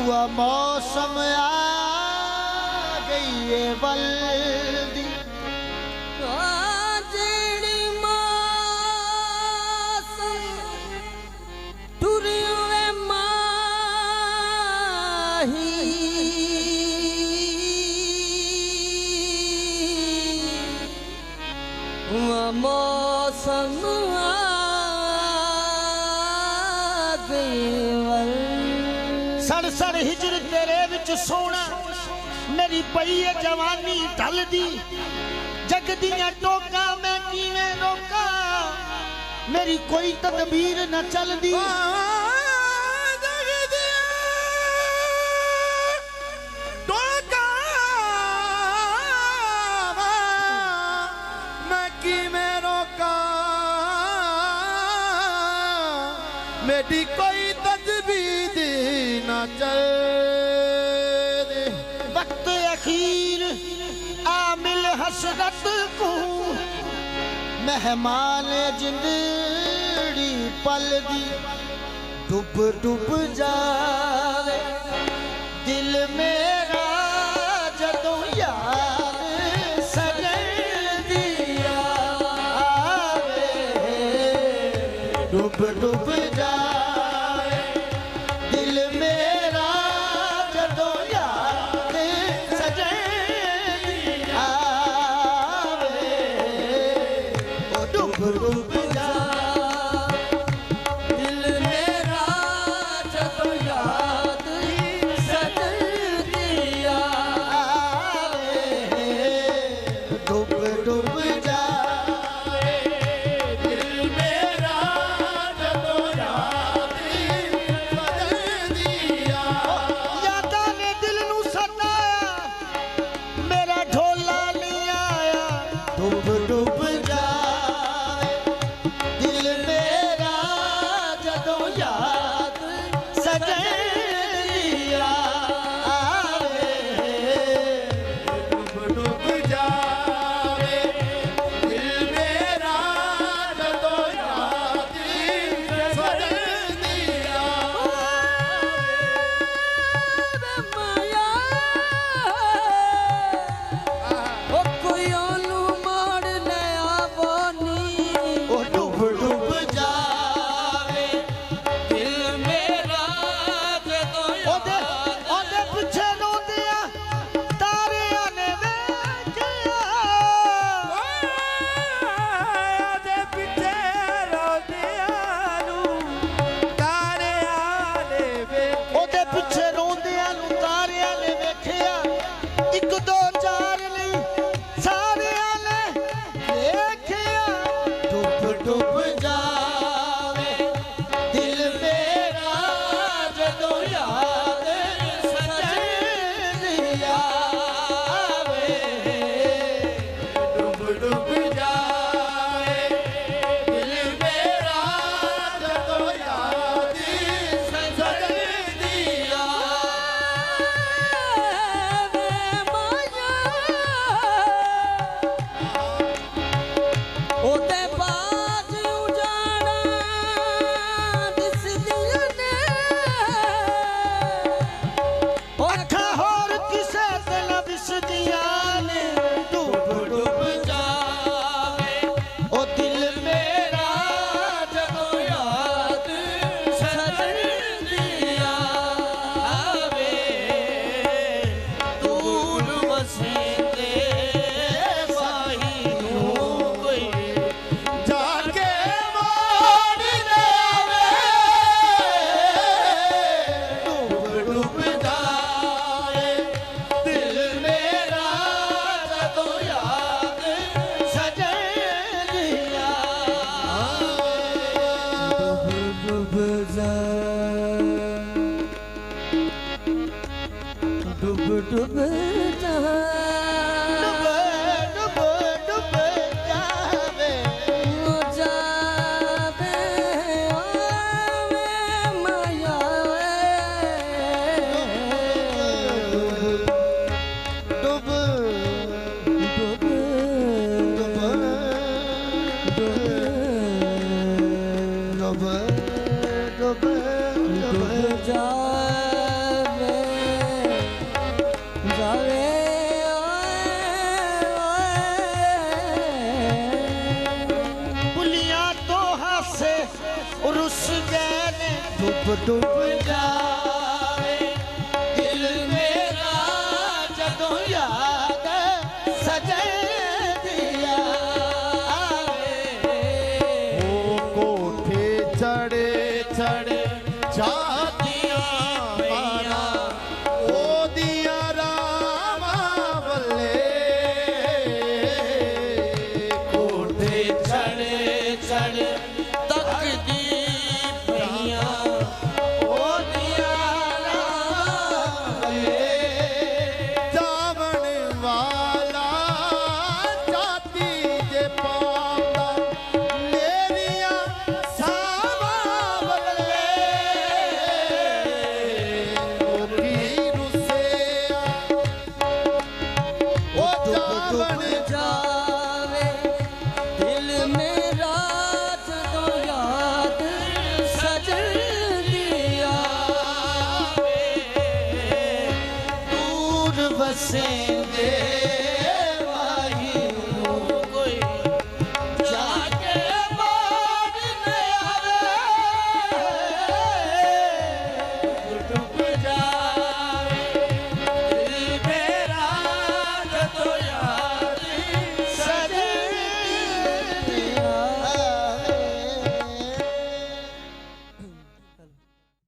हुआ मौसम आ गई है बल्दी जेड़ी मौसम टुरियो वे माही हुआ मौसम सड़ हिजर तेरे विच सोना मेरी पई है जवानी ढल दी जग दियां टोका मैं किवें रोका मेरी कोई तदबीर न चलदी टोका मैं किवें रोका मेरी कोई तदबीर न चल वक्त अखीर आमिल हसरत को मेहमान जिंदड़ी पल दी डूब डूब जावे दिल मेरा जदों याद सजन दिया आवे डूब डूब जावे दिल मेरा जदों याद सजन दिया आवे ओ डूब डूब डूब जावे डूब डूब जावे दिल मेरा जदों याद सजन दिया आवे। ओ कोठे चढ़े चढ़े जातियां मारा ओ दिया रामा बल्ले। कोठे चढ़े चढ़े तकदी पिया ओ दिया रावे। जावण वाला जाति जे पांदा मेरिया सावा बल्ले। ओ कीरू से ओ जावण जावे दिल मेरा जदों याद सजन दिया दूर बसेंगे